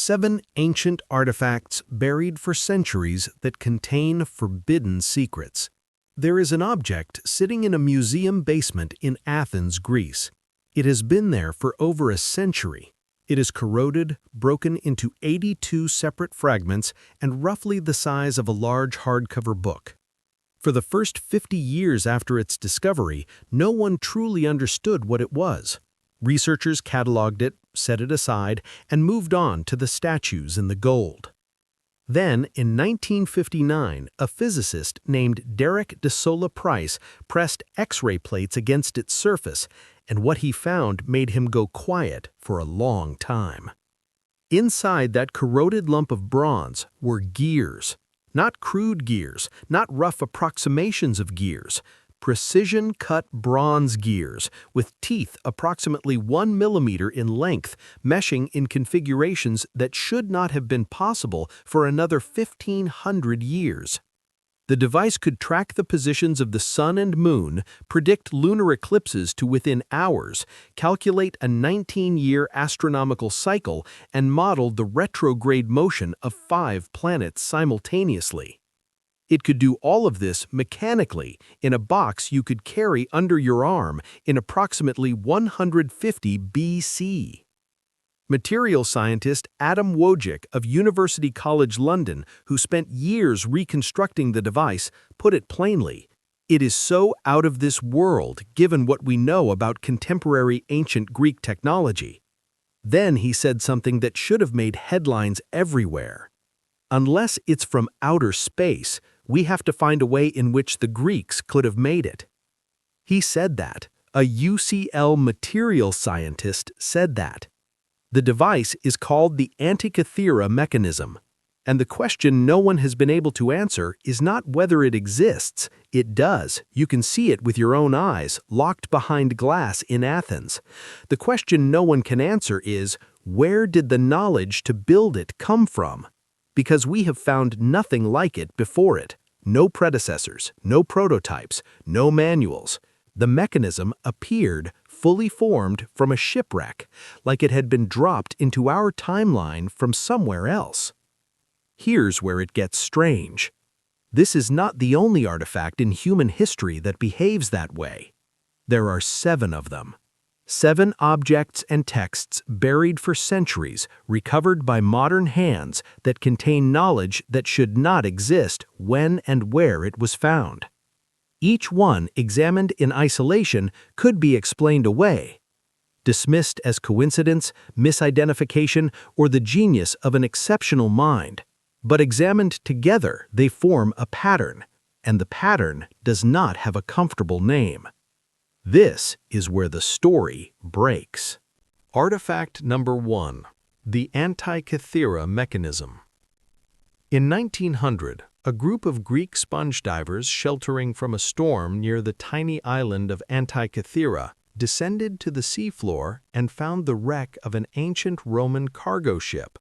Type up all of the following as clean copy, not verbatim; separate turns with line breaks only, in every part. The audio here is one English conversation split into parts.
7 ancient artifacts buried for centuries that contain forbidden secrets. There is an object sitting in a museum basement in Athens, Greece. It has been there for over a century. It is corroded, broken into 82 separate fragments, and roughly the size of a large hardcover book. For the first 50 years after its discovery, no one truly understood what it was. Researchers cataloged it, set it aside, and moved on to the statues and the gold. Then, in 1959, a physicist named Derek de Sola Price pressed X-ray plates against its surface, and what he found made him go quiet for a long time. Inside that corroded lump of bronze were gears. Not crude gears, not rough approximations of gears. Precision-cut bronze gears with teeth approximately 1 millimeter in length, meshing in configurations that should not have been possible for another 1,500 years. The device could track the positions of the sun and moon, predict lunar eclipses to within hours, calculate a 19-year astronomical cycle, and model the retrograde motion of 5 planets simultaneously. It could do all of this mechanically in a box you could carry under your arm in approximately 150 BC. Material scientist Adam Wojcik of University College London, who spent years reconstructing the device, put it plainly, "It is so out of this world given what we know about contemporary ancient Greek technology." Then he said something that should have made headlines everywhere. "Unless it's from outer space, we have to find a way in which the Greeks could have made it." He said that. A UCL material scientist said that. The device is called the Antikythera Mechanism, and the question no one has been able to answer is not whether it exists. It does. You can see it with your own eyes, locked behind glass in Athens. The question no one can answer is, where did the knowledge to build it come from? Because we have found nothing like it before it. No predecessors, no prototypes, no manuals. The mechanism appeared fully formed from a shipwreck, like it had been dropped into our timeline from somewhere else. Here's where it gets strange. This is not the only artifact in human history that behaves that way. There are 7 of them. 7 objects and texts buried for centuries, recovered by modern hands that contain knowledge that should not exist when and where it was found. Each one, examined in isolation, could be explained away, dismissed as coincidence, misidentification, or the genius of an exceptional mind. But examined together, they form a pattern, and the pattern does not have a comfortable name. This is where the story breaks. Artifact number 1. The Antikythera Mechanism. In 1900, a group of Greek sponge divers sheltering from a storm near the tiny island of Antikythera descended to the seafloor and found the wreck of an ancient Roman cargo ship.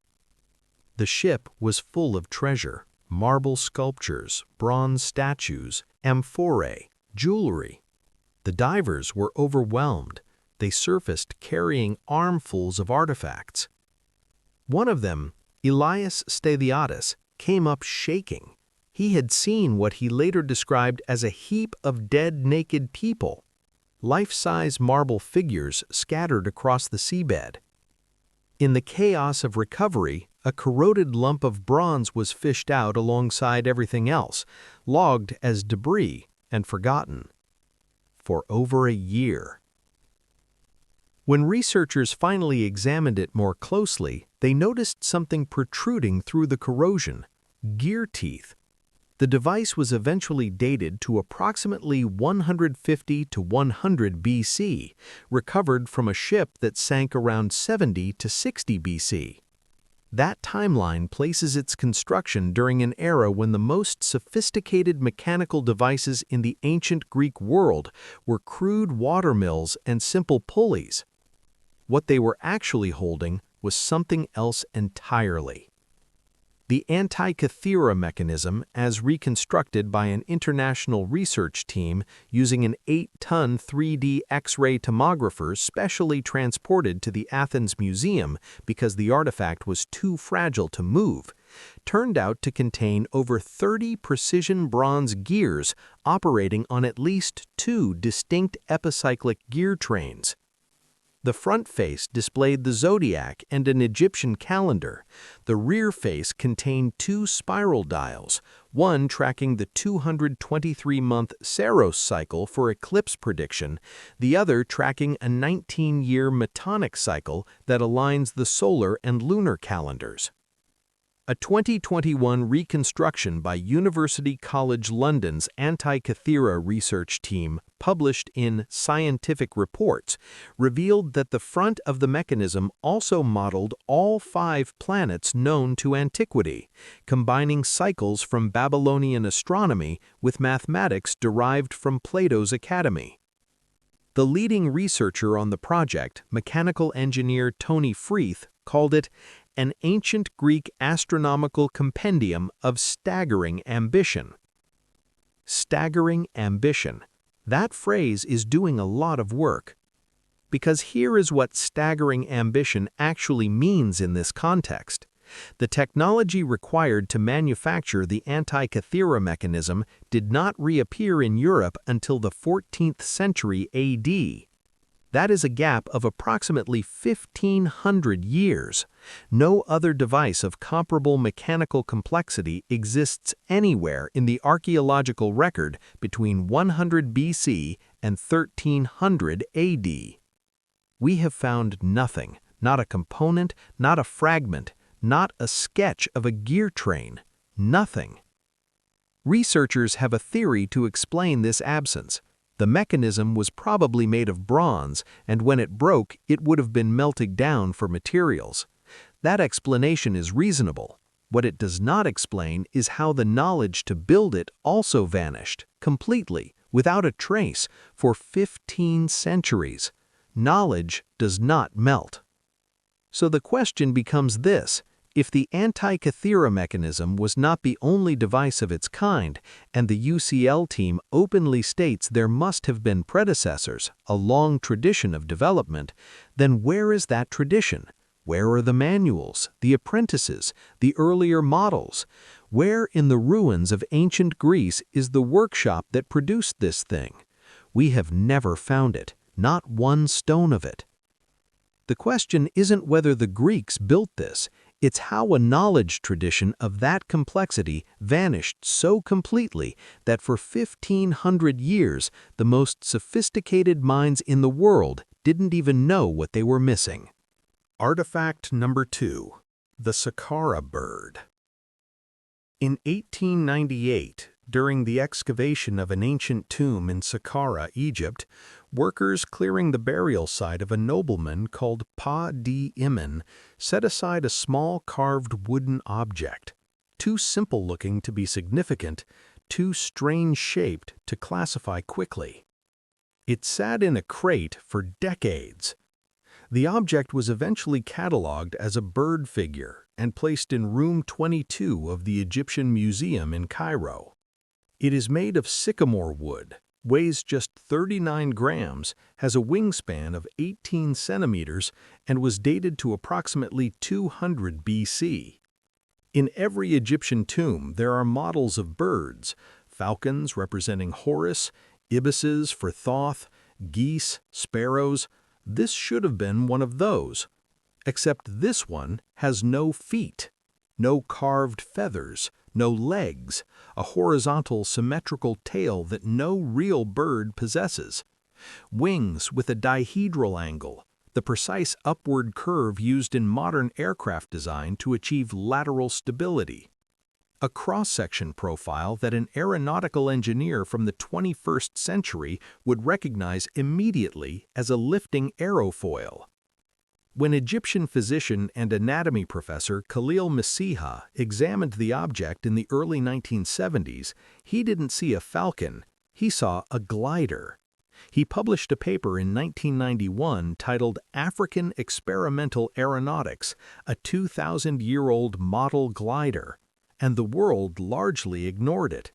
The ship was full of treasure, marble sculptures, bronze statues, amphorae, jewelry. The divers were overwhelmed. They surfaced carrying armfuls of artifacts. One of them, Elias Steliadis, came up shaking. He had seen what he later described as a heap of dead naked people, life-size marble figures scattered across the seabed. In the chaos of recovery, a corroded lump of bronze was fished out alongside everything else, logged as debris and forgotten. For over a year. When researchers finally examined it more closely, they noticed something protruding through the corrosion: gear teeth. The device was eventually dated to approximately 150 to 100 BC, recovered from a ship that sank around 70 to 60 BC. That timeline places its construction during an era when the most sophisticated mechanical devices in the ancient Greek world were crude water mills and simple pulleys. What they were actually holding was something else entirely. The Antikythera Mechanism, as reconstructed by an international research team using an 8-ton 3D X-ray tomographer specially transported to the Athens Museum because the artifact was too fragile to move, turned out to contain over 30 precision bronze gears operating on at least 2 distinct epicyclic gear trains. The front face displayed the zodiac and an Egyptian calendar. The rear face contained 2 spiral dials, one tracking the 223-month Saros cycle for eclipse prediction, the other tracking a 19-year Metonic cycle that aligns the solar and lunar calendars. A 2021 reconstruction by University College London's Antikythera research team, published in Scientific Reports, revealed that the front of the mechanism also modeled all 5 planets known to antiquity, combining cycles from Babylonian astronomy with mathematics derived from Plato's Academy. The leading researcher on the project, mechanical engineer Tony Freeth, called it an ancient Greek astronomical compendium of staggering ambition. Staggering ambition. That phrase is doing a lot of work. Because here is what staggering ambition actually means in this context. The technology required to manufacture the Antikythera mechanism did not reappear in Europe until the 14th century AD. That is a gap of approximately 1,500 years. No other device of comparable mechanical complexity exists anywhere in the archaeological record between 100 BC and 1300 AD. We have found nothing, not a component, not a fragment, not a sketch of a gear train, nothing. Researchers have a theory to explain this absence. The mechanism was probably made of bronze, and when it broke, it would have been melted down for materials. That explanation is reasonable. What it does not explain is how the knowledge to build it also vanished, completely, without a trace, for 15 centuries. Knowledge does not melt. So the question becomes this: if the Antikythera mechanism was not the only device of its kind, and the UCL team openly states there must have been predecessors, a long tradition of development, then where is that tradition? Where are the manuals, the apprentices, the earlier models? Where in the ruins of ancient Greece is the workshop that produced this thing? We have never found it, not one stone of it. The question isn't whether the Greeks built this, it's how a knowledge tradition of that complexity vanished so completely that for 1,500 years the most sophisticated minds in the world didn't even know what they were missing. Artifact number 2. The Saqqara bird. In 1898, during the excavation of an ancient tomb in Saqqara, Egypt, workers clearing the burial site of a nobleman called Pa-di-Iman set aside a small carved wooden object, too simple-looking to be significant, too strange-shaped to classify quickly. It sat in a crate for decades. The object was eventually catalogued as a bird figure and placed in room 22 of the Egyptian Museum in Cairo. It is made of sycamore wood, weighs just 39 grams, has a wingspan of 18 centimeters, and was dated to approximately 200 BC. In every Egyptian tomb, there are models of birds: falcons representing Horus, ibises for Thoth, geese, sparrows. This should have been one of those. Except this one has no feet, no carved feathers, no legs, a horizontal symmetrical tail that no real bird possesses, wings with a dihedral angle, the precise upward curve used in modern aircraft design to achieve lateral stability, a cross-section profile that an aeronautical engineer from the 21st century would recognize immediately as a lifting aerofoil. When Egyptian physician and anatomy professor Khalil Masiha examined the object in the early 1970s, he didn't see a falcon, he saw a glider. He published a paper in 1991 titled African Experimental Aeronautics, a 2,000-year-old model glider, and the world largely ignored it.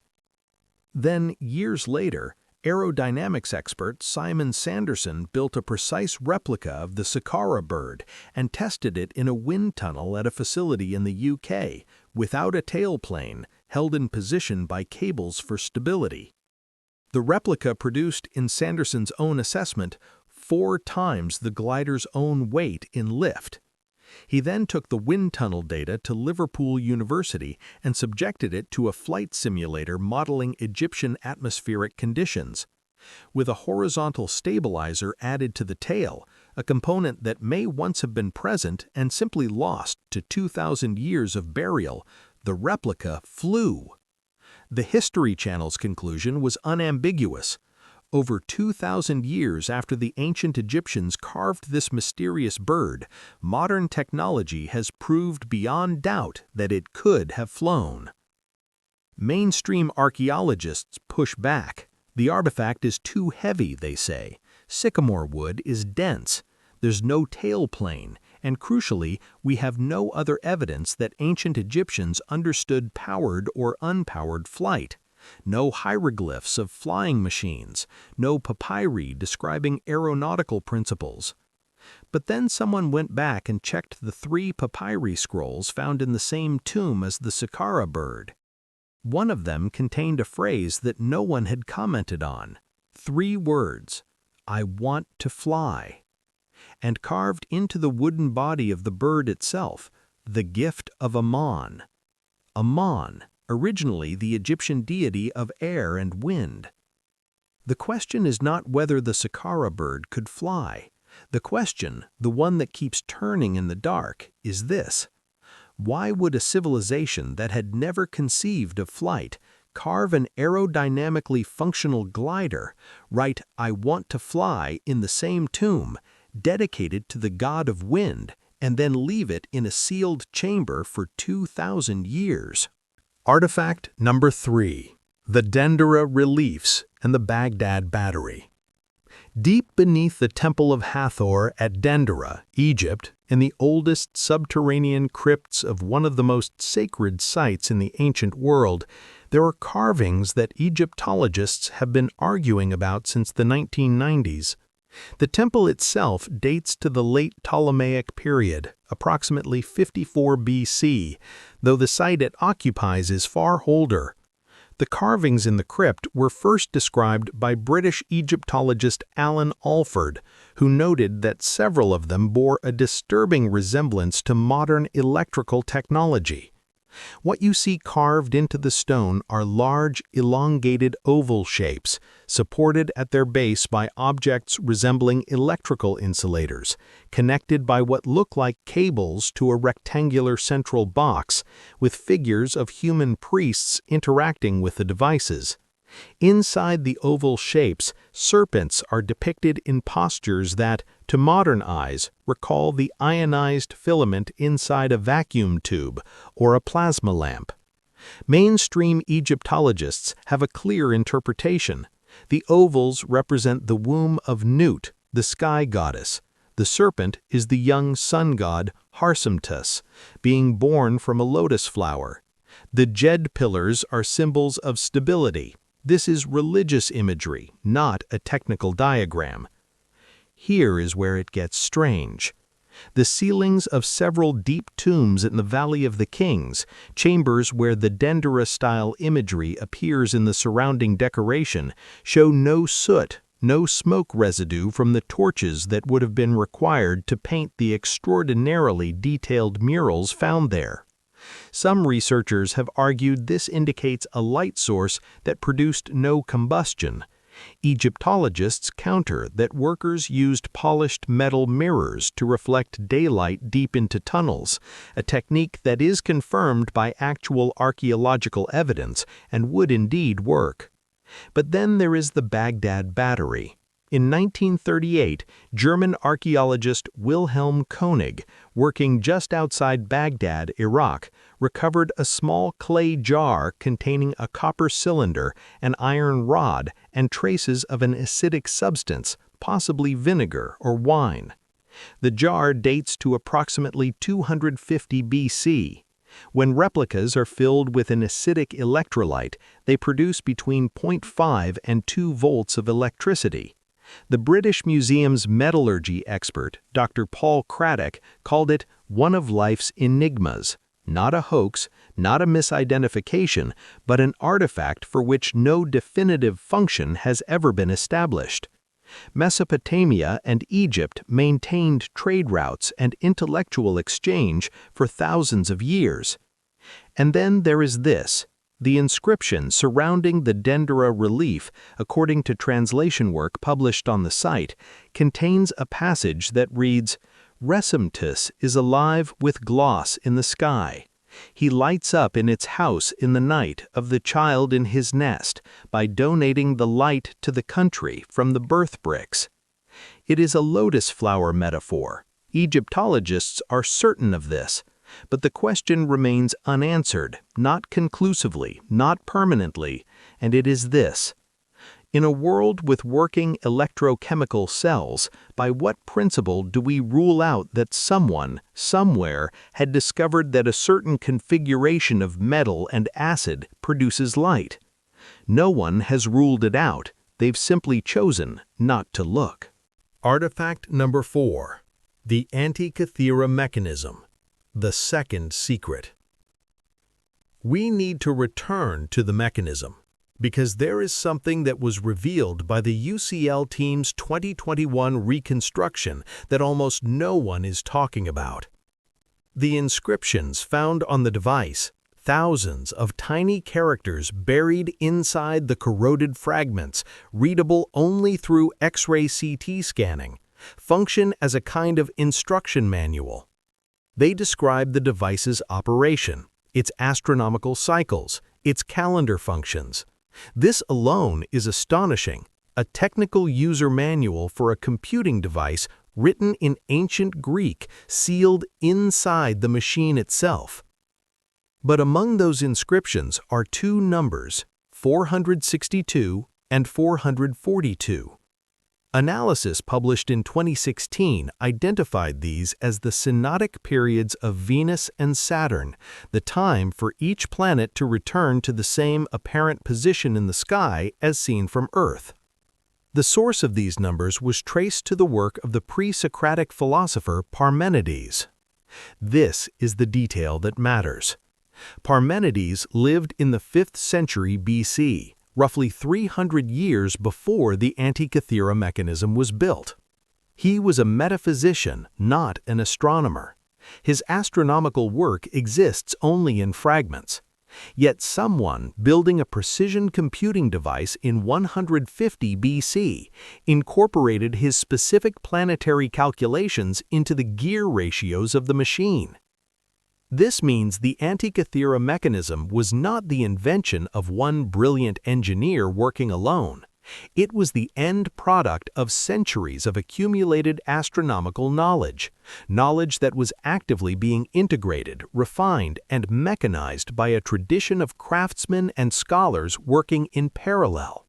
Then, years later, aerodynamics expert Simon Sanderson built a precise replica of the Saqqara bird and tested it in a wind tunnel at a facility in the UK, without a tailplane, held in position by cables for stability. The replica produced, in Sanderson's own assessment, 4 times the glider's own weight in lift. He then took the wind tunnel data to Liverpool University and subjected it to a flight simulator modeling Egyptian atmospheric conditions. With a horizontal stabilizer added to the tail, a component that may once have been present and simply lost to 2,000 years of burial, the replica flew. The History Channel's conclusion was unambiguous. Over 2,000 years after the ancient Egyptians carved this mysterious bird, modern technology has proved beyond doubt that it could have flown. Mainstream archaeologists push back. The artifact is too heavy, they say. Sycamore wood is dense. There's no tailplane, and crucially, we have no other evidence that ancient Egyptians understood powered or unpowered flight. No hieroglyphs of flying machines, no papyri describing aeronautical principles. But then someone went back and checked the 3 papyri scrolls found in the same tomb as the Saqqara bird. One of them contained a phrase that no one had commented on. 3 words, "I want to fly." And carved into the wooden body of the bird itself, the gift of Ammon. Ammon, originally the Egyptian deity of air and wind. The question is not whether the Saqqara bird could fly. The question, the one that keeps turning in the dark, is this: why would a civilization that had never conceived of flight carve an aerodynamically functional glider, write "I want to fly" in the same tomb, dedicated to the god of wind, and then leave it in a sealed chamber for 2,000 years? Artifact number 3. The Dendera Reliefs and the Baghdad Battery. Deep beneath the Temple of Hathor at Dendera, Egypt, in the oldest subterranean crypts of one of the most sacred sites in the ancient world, there are carvings that Egyptologists have been arguing about since the 1990s. The temple itself dates to the late Ptolemaic period, approximately 54 BC, though the site it occupies is far older. The carvings in the crypt were first described by British Egyptologist Alan Alford, who noted that several of them bore a disturbing resemblance to modern electrical technology. What you see carved into the stone are large, elongated oval shapes, supported at their base by objects resembling electrical insulators, connected by what look like cables to a rectangular central box, with figures of human priests interacting with the devices. Inside the oval shapes, serpents are depicted in postures that, to modern eyes, recall the ionized filament inside a vacuum tube or a plasma lamp. Mainstream Egyptologists have a clear interpretation. The ovals represent the womb of Nut, the sky goddess. The serpent is the young sun god Harsamtus, being born from a lotus flower. The Jed pillars are symbols of stability. This is religious imagery, not a technical diagram. Here is where it gets strange. The ceilings of several deep tombs in the Valley of the Kings, chambers where the Dendera-style imagery appears in the surrounding decoration, show no soot, no smoke residue from the torches that would have been required to paint the extraordinarily detailed murals found there. Some researchers have argued this indicates a light source that produced no combustion. Egyptologists counter that workers used polished metal mirrors to reflect daylight deep into tunnels, a technique that is confirmed by actual archaeological evidence and would indeed work. But then there is the Baghdad Battery. In 1938, German archaeologist Wilhelm Koenig, working just outside Baghdad, Iraq, recovered a small clay jar containing a copper cylinder, an iron rod, and traces of an acidic substance, possibly vinegar or wine. The jar dates to approximately 250 BC. When replicas are filled with an acidic electrolyte, they produce between 0.5 and 2 volts of electricity. The British Museum's metallurgy expert, Dr. Paul Craddock, called it one of life's enigmas, not a hoax, not a misidentification, but an artifact for which no definitive function has ever been established. Mesopotamia and Egypt maintained trade routes and intellectual exchange for thousands of years. And then there is this. The inscription surrounding the Dendera relief, according to translation work published on the site, contains a passage that reads, "Resumtus is alive with gloss in the sky. He lights up in its house in the night of the child in his nest by donating the light to the country from the birth bricks." It is a lotus flower metaphor. Egyptologists are certain of this. But the question remains unanswered, not conclusively, not permanently, and it is this. In a world with working electrochemical cells, by what principle do we rule out that someone, somewhere, had discovered that a certain configuration of metal and acid produces light? No one has ruled it out. They've simply chosen not to look. Artifact number 4. The Antikythera Mechanism. The second secret. We need to return to the mechanism, because there is something that was revealed by the UCL team's 2021 reconstruction that almost no one is talking about. The inscriptions found on the device, thousands of tiny characters buried inside the corroded fragments, readable only through X-ray CT scanning, function as a kind of instruction manual. They describe the device's operation, its astronomical cycles, its calendar functions. This alone is astonishing, a technical user manual for a computing device written in ancient Greek, sealed inside the machine itself. But among those inscriptions are two numbers, 462 and 442. Analysis published in 2016 identified these as the synodic periods of Venus and Saturn, the time for each planet to return to the same apparent position in the sky as seen from Earth. The source of these numbers was traced to the work of the pre-Socratic philosopher Parmenides. This is the detail that matters. Parmenides lived in the 5th century BC. Roughly 300 years before the Antikythera mechanism was built. He was a metaphysician, not an astronomer. His astronomical work exists only in fragments. Yet someone building a precision computing device in 150 BC incorporated his specific planetary calculations into the gear ratios of the machine. This means the Antikythera mechanism was not the invention of one brilliant engineer working alone. It was the end product of centuries of accumulated astronomical knowledge, knowledge that was actively being integrated, refined, and mechanized by a tradition of craftsmen and scholars working in parallel.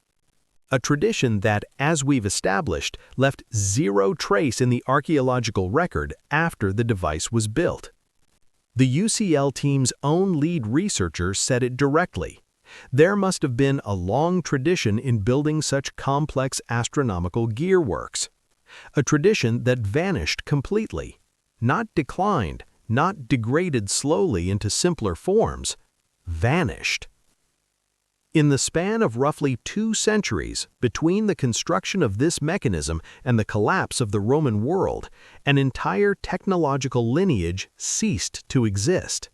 A tradition that, as we've established, left zero trace in the archaeological record after the device was built. The UCL team's own lead researcher said it directly. There must have been a long tradition in building such complex astronomical gearworks. A tradition that vanished completely. Not declined, not degraded slowly into simpler forms. Vanished. In the span of roughly 2 centuries, between the construction of this mechanism and the collapse of the Roman world, an entire technological lineage ceased to exist.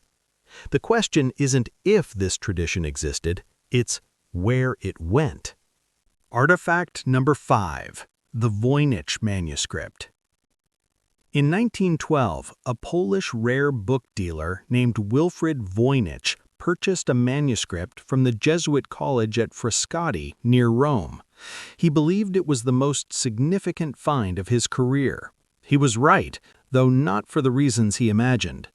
The question isn't if this tradition existed, it's where it went. Artifact number 5. The Voynich Manuscript. In 1912, a Polish rare book dealer named Wilfrid Voynich purchased a manuscript from the Jesuit college at Frascati near Rome. He believed it was the most significant find of his career. He was right, though not for the reasons he imagined.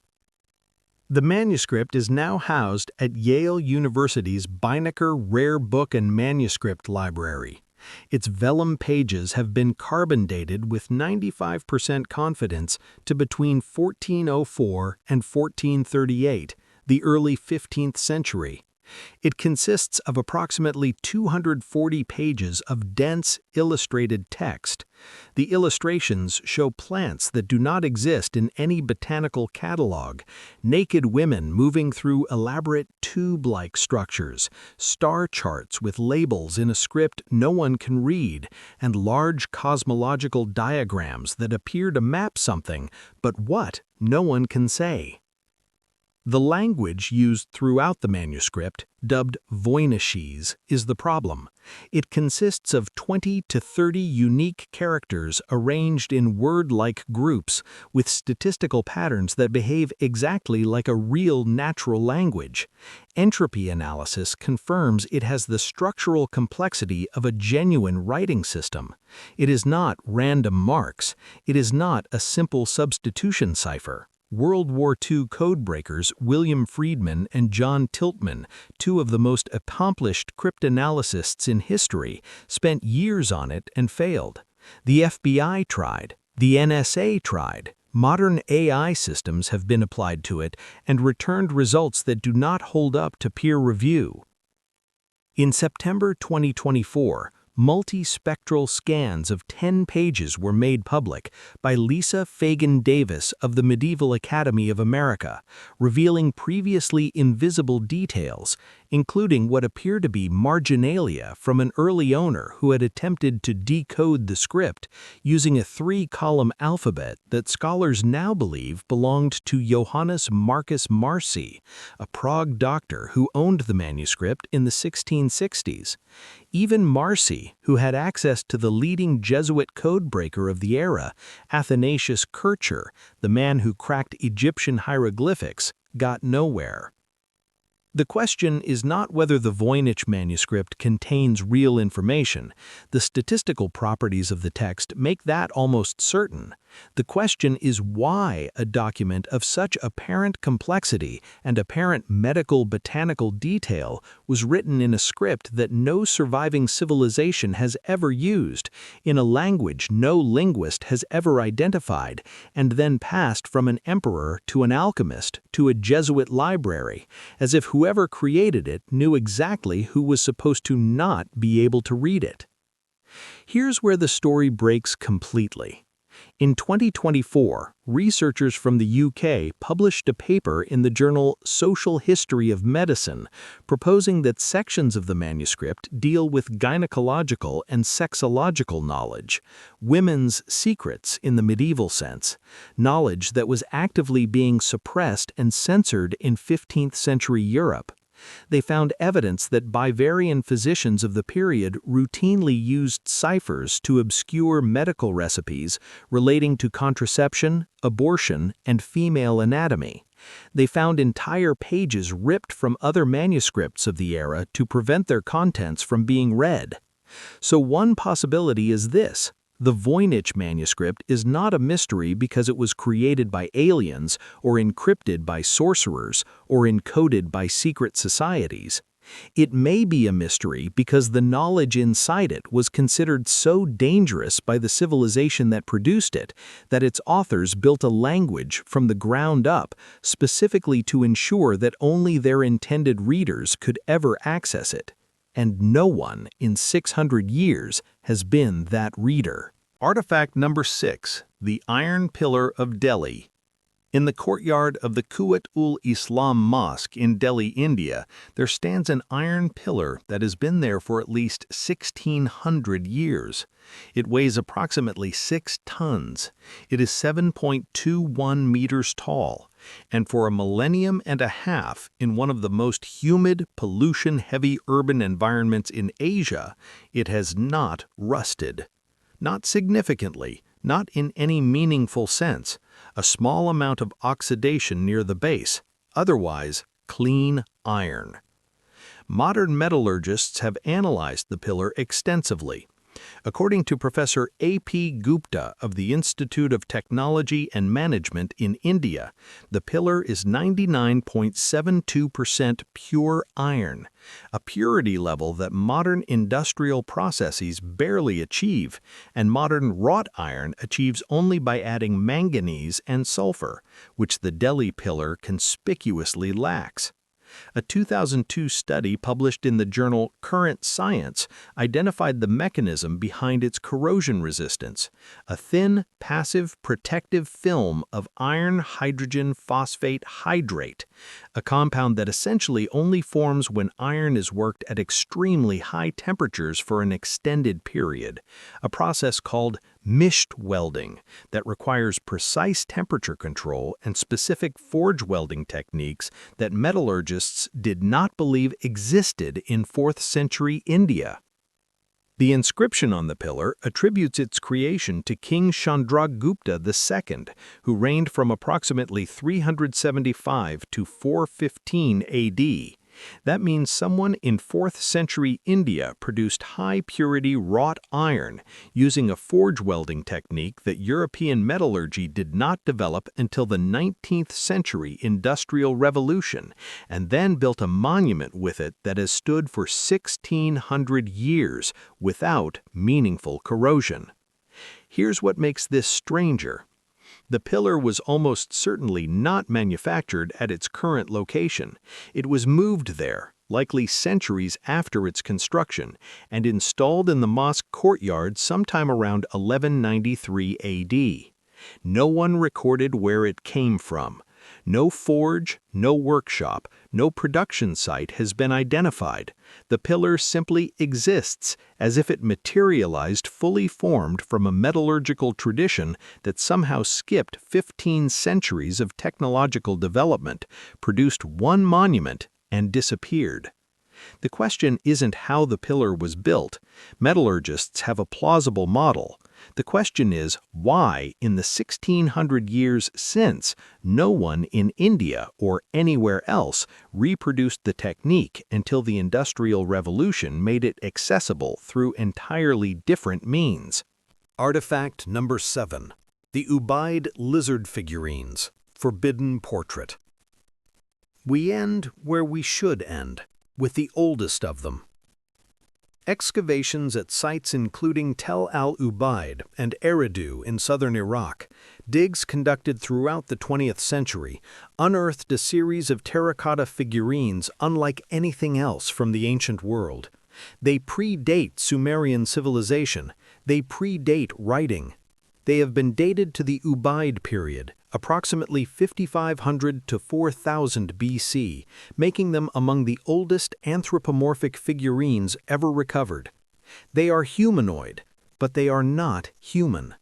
The manuscript is now housed at Yale University's Beinecke Rare Book and Manuscript Library. Its vellum pages have been carbon dated with 95% confidence to between 1404 and 1438, the early 15th century. It consists of approximately 240 pages of dense, illustrated text. The illustrations show plants that do not exist in any botanical catalog, naked women moving through elaborate tube-like structures, star charts with labels in a script no one can read, and large cosmological diagrams that appear to map something, but what, no one can say. The language used throughout the manuscript, dubbed Voynishese, is the problem. It consists of 20 to 30 unique characters arranged in word-like groups with statistical patterns that behave exactly like a real natural language. Entropy analysis confirms it has the structural complexity of a genuine writing system. It is not random marks. It is not a simple substitution cipher. World War II codebreakers William Friedman and John Tiltman, two of the most accomplished cryptanalysts in history, spent years on it and failed. The FBI tried. The NSA tried. Modern AI systems have been applied to it and returned results that do not hold up to peer review. In September 2024, multispectral scans of 10 pages were made public by Lisa Fagan Davis of the Medieval Academy of America, revealing previously invisible details, including what appear to be marginalia from an early owner who had attempted to decode the script using a 3-column alphabet that scholars now believe belonged to Johannes Marcus Marci, a Prague doctor who owned the manuscript in the 1660s. Even Marci, who had access to the leading Jesuit codebreaker of the era, Athanasius Kircher, the man who cracked Egyptian hieroglyphics, got nowhere. The question is not whether the Voynich manuscript contains real information. The statistical properties of the text make that almost certain. The question is why a document of such apparent complexity and apparent medical botanical detail was written in a script that no surviving civilization has ever used, in a language no linguist has ever identified, and then passed from an emperor to an alchemist to a Jesuit library, as if whoever created it knew exactly who was supposed to not be able to read it. Here's where the story breaks completely. In 2024, researchers from the UK published a paper in the journal Social History of Medicine, proposing that sections of the manuscript deal with gynecological and sexological knowledge, women's secrets in the medieval sense, knowledge that was actively being suppressed and censored in 15th century Europe. They found evidence that Bavarian physicians of the period routinely used ciphers to obscure medical recipes relating to contraception, abortion, and female anatomy. They found entire pages ripped from other manuscripts of the era to prevent their contents from being read. So one possibility is this. The Voynich manuscript is not a mystery because it was created by aliens or encrypted by sorcerers or encoded by secret societies. It may be a mystery because the knowledge inside it was considered so dangerous by the civilization that produced it that its authors built a language from the ground up specifically to ensure that only their intended readers could ever access it. And no one in 600 years has been that reader. Artifact number 6, the Iron Pillar of Delhi. In the courtyard of the Quwwat-ul-Islam Mosque in Delhi, India, there stands an iron pillar that has been there for at least 1,600 years. It weighs approximately 6 tons. It is 7.21 meters tall, and for a millennium and a half in one of the most humid, pollution-heavy urban environments in Asia, it has not rusted. Not significantly, not in any meaningful sense. A small amount of oxidation near the base, otherwise clean iron. Modern metallurgists have analyzed the pillar extensively. According to Professor A.P. Gupta of the Institute of Technology and Management in India, the pillar is 99.72% pure iron, a purity level that modern industrial processes barely achieve, and modern wrought iron achieves only by adding manganese and sulfur, which the Delhi pillar conspicuously lacks. A 2002 study published in the journal Current Science identified the mechanism behind its corrosion resistance, a thin, passive, protective film of iron hydrogen phosphate hydrate, a compound that essentially only forms when iron is worked at extremely high temperatures for an extended period, a process called mished welding that requires precise temperature control and specific forge welding techniques that metallurgists did not believe existed in 4th century India. The inscription on the pillar attributes its creation to King Chandragupta II, who reigned from approximately 375 to 415 AD. That means someone in 4th century India produced high-purity wrought iron using a forge welding technique that European metallurgy did not develop until the 19th century Industrial Revolution, and then built a monument with it that has stood for 1,600 years without meaningful corrosion. Here's what makes this stranger. The pillar was almost certainly not manufactured at its current location. It was moved there, likely centuries after its construction, and installed in the mosque courtyard sometime around 1193 AD. No one recorded where it came from. No forge, no workshop, no production site has been identified. The pillar simply exists, as if it materialized fully formed from a metallurgical tradition that somehow skipped 15 centuries of technological development, produced one monument, and disappeared. The question isn't how the pillar was built. Metallurgists have a plausible model. The question is why, in the 1,600 years since, no one in India or anywhere else reproduced the technique until the Industrial Revolution made it accessible through entirely different means. Artifact number 7. The Ubaid Lizard Figurines. Forbidden Portrait. We end where we should end, with the oldest of them. Excavations at sites including Tel al-Ubaid and Eridu in southern Iraq, digs conducted throughout the 20th century, unearthed a series of terracotta figurines unlike anything else from the ancient world. They predate Sumerian civilization. They predate writing. They have been dated to the Ubaid period, approximately 5,500 to 4,000 BC, making them among the oldest anthropomorphic figurines ever recovered. They are humanoid, but they are not human.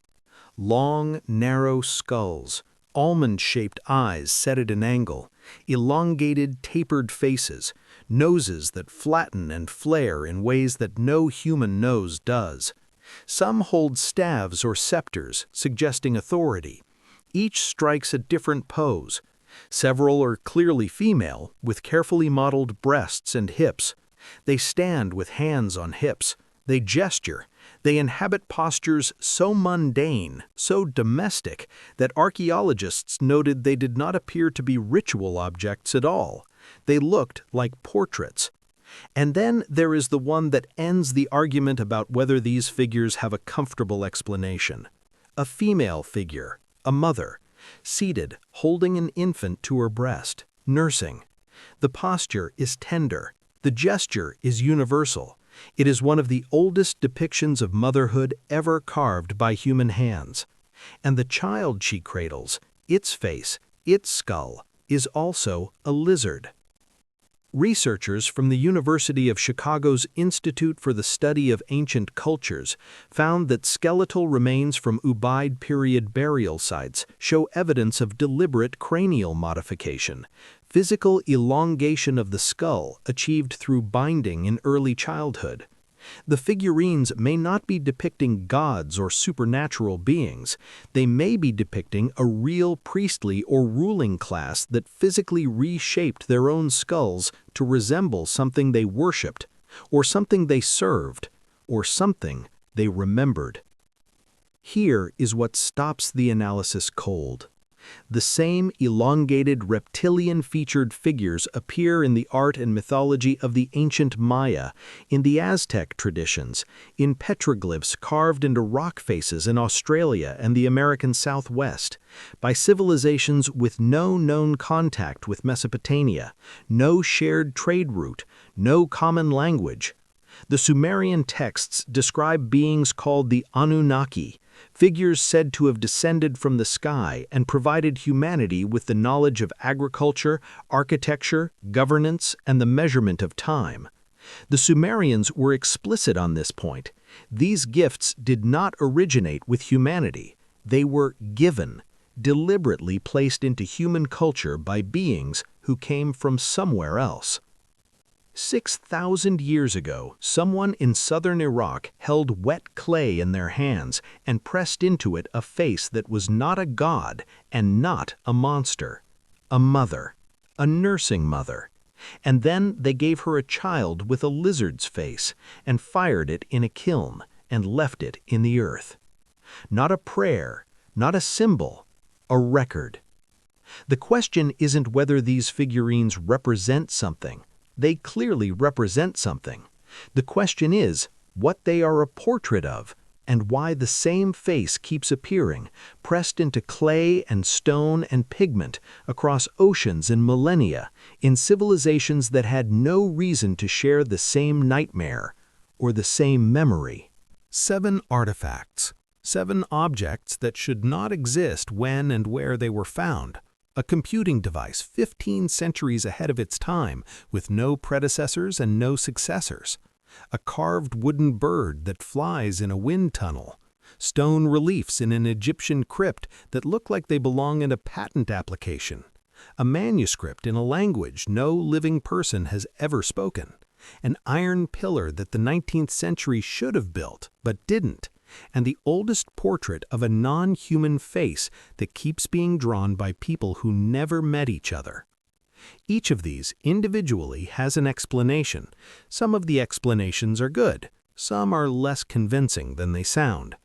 Long, narrow skulls, almond-shaped eyes set at an angle, elongated, tapered faces, noses that flatten and flare in ways that no human nose does. Some hold staves or scepters, suggesting authority. Each strikes a different pose. Several are clearly female, with carefully modeled breasts and hips. They stand with hands on hips. They gesture. They inhabit postures so mundane, so domestic, that archaeologists noted they did not appear to be ritual objects at all. They looked like portraits. And then there is the one that ends the argument about whether these figures have a comfortable explanation. A female figure, a mother, seated, holding an infant to her breast, nursing. The posture is tender. The gesture is universal. It is one of the oldest depictions of motherhood ever carved by human hands. And the child she cradles, its face, its skull, is also a lizard. Researchers from the University of Chicago's Institute for the Study of Ancient Cultures found that skeletal remains from Ubaid period burial sites show evidence of deliberate cranial modification, physical elongation of the skull achieved through binding in early childhood. The figurines may not be depicting gods or supernatural beings. They may be depicting a real priestly or ruling class that physically reshaped their own skulls to resemble something they worshipped, or something they served, or something they remembered. Here is what stops the analysis cold. The same elongated reptilian-featured figures appear in the art and mythology of the ancient Maya, in the Aztec traditions, in petroglyphs carved into rock faces in Australia and the American Southwest, by civilizations with no known contact with Mesopotamia, no shared trade route, no common language. The Sumerian texts describe beings called the Anunnaki, figures said to have descended from the sky and provided humanity with the knowledge of agriculture, architecture, governance, and the measurement of time. The Sumerians were explicit on this point. These gifts did not originate with humanity. They were given, deliberately placed into human culture by beings who came from somewhere else. 6,000 years ago, someone in southern Iraq held wet clay in their hands and pressed into it a face that was not a god and not a monster. A mother. A nursing mother. And then they gave her a child with a lizard's face and fired it in a kiln and left it in the earth. Not a prayer, not a symbol, a record. The question isn't whether these figurines represent something. They clearly represent something. The question is what they are a portrait of and why the same face keeps appearing, pressed into clay and stone and pigment across oceans and millennia, in civilizations that had no reason to share the same nightmare or the same memory. 7 artifacts. 7 objects that should not exist when and where they were found. A computing device 15 centuries ahead of its time, with no predecessors and no successors. A carved wooden bird that flies in a wind tunnel. Stone reliefs in an Egyptian crypt that look like they belong in a patent application. A manuscript in a language no living person has ever spoken. An iron pillar that the 19th century should have built, but didn't. And the oldest portrait of a non-human face that keeps being drawn by people who never met each other. Each of these individually has an explanation. Some of the explanations are good, some are less convincing than they sound.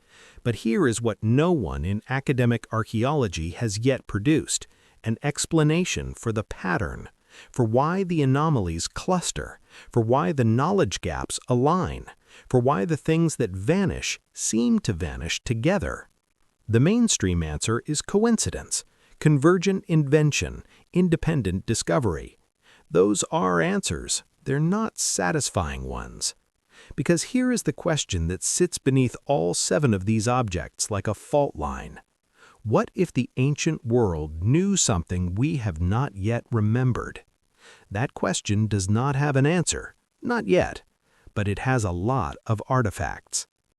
But here is what no one in academic archaeology has yet produced: an explanation for the pattern, for why the anomalies cluster, for why the knowledge gaps align, for why the things that vanish seem to vanish together. The mainstream answer is coincidence, convergent invention, independent discovery. Those are answers, they're not satisfying ones. Because here is the question that sits beneath all 7 of these objects like a fault line. What if the ancient world knew something we have not yet remembered? That question does not have an answer, not yet, but it has a lot of artifacts.